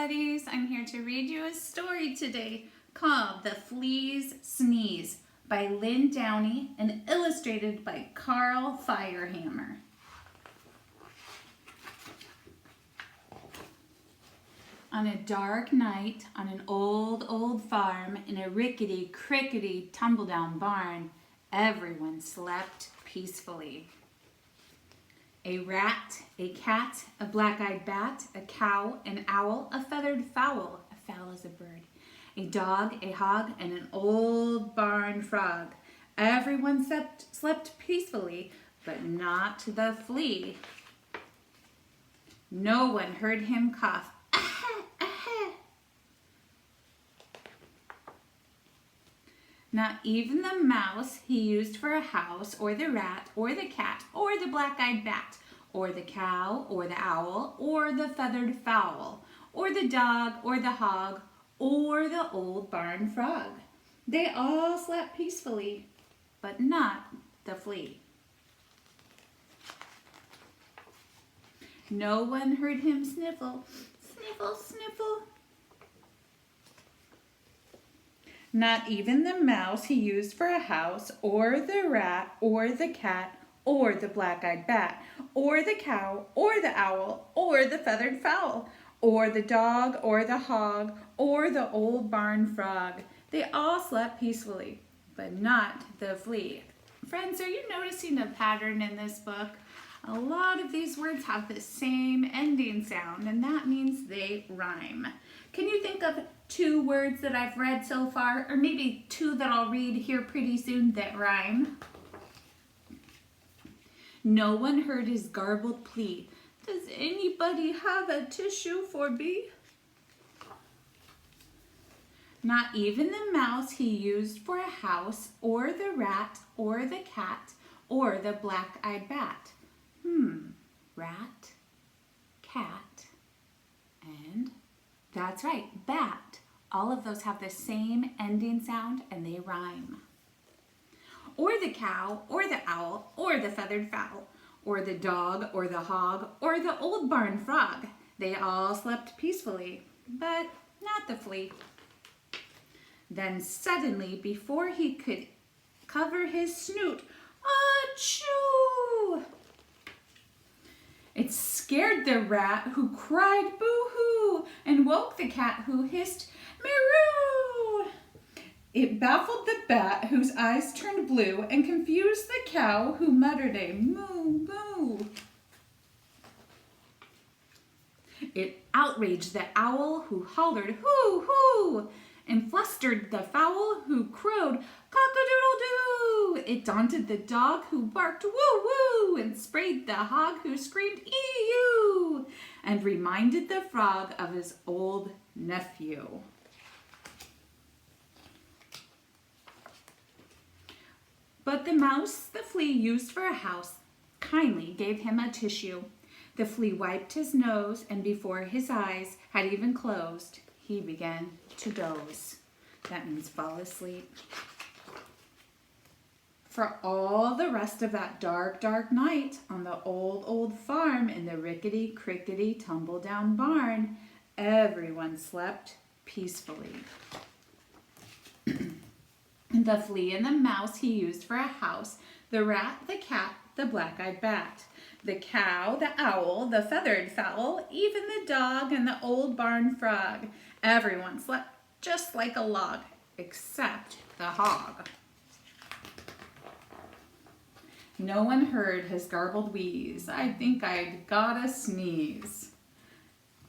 buddies. I'm here to read you a story today called The Flea's Sneeze by Lynn Downey and illustrated by Carl Firehammer. On a dark night on an old farm in a rickety, tumble-down barn, everyone slept peacefully. A rat, a cat, a black-eyed bat, a cow, an owl, a feathered fowl, a fowl is a bird, a dog, a hog, and an old barn frog. Everyone slept peacefully, but not the flea. No one heard him cough. Not even the mouse he used for a house, or the rat, or the cat, or the black-eyed bat, or the cow, or the owl, or the feathered fowl, or the dog, or the hog, or the old barn frog. They all slept peacefully, but not the flea. No one heard him sniffle, sniffle, sniffle. Not even the mouse he used for a house, or the rat, or the cat, or the black-eyed bat, or the cow, or the owl, or the feathered fowl, or the dog, or the hog, or the old barn frog. They all slept peacefully, but not the flea. Friends, are you noticing a pattern in this book? A lot of these words have the same ending sound, and that means they rhyme. Can you think of 2 words that I've read so far, or maybe 2 that I'll read here pretty soon that rhyme? No one heard his garbled plea. Does anybody have a tissue for me? Not even the mouse he used for a house, or the rat, or the cat, or the black-eyed bat. Rat, cat, and that's right, bat. All of those have the same ending sound and they rhyme. Or the cow, or the owl, or the feathered fowl, or the dog, or the hog, or the old barn frog. They all slept peacefully, but not the flea. Then suddenly, before he could cover his snoot, achoo! It scared the rat, who cried boo-hoo, and woke the cat, who hissed meow. It baffled the bat, whose eyes turned blue, and confused the cow, who muttered a moo moo. It outraged the owl, who hollered hoo hoo, and flustered the fowl, who crowed cock-a-doodle-doo. It daunted the dog, who barked woo-woo, and sprayed the hog, who screamed ee-yoo, and reminded the frog of his old nephew. But the mouse the flea used for a house kindly gave him a tissue. The flea wiped his nose, and before his eyes had even closed, he began to doze. That means fall asleep. For all the rest of that dark night on the old farm in the rickety, tumble-down barn, everyone slept peacefully. The flea and the mouse he used for a house, the rat, the cat, the black-eyed bat, the cow, the owl, the feathered fowl, even the dog and the old barn frog. Everyone slept just like a log, except the hog. No one heard his garbled wheeze. I think I'd gotta sneeze.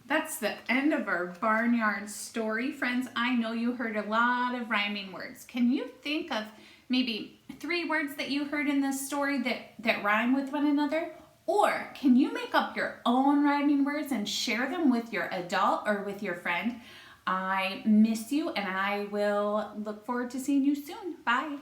That's the end of our barnyard story. Friends, I know you heard a lot of rhyming words. Can you think of maybe 3 words that you heard in this story that rhyme with one another? Or can you make up your own rhyming words and share them with your adult or with your friend? I miss you, and I will look forward to seeing you soon. Bye.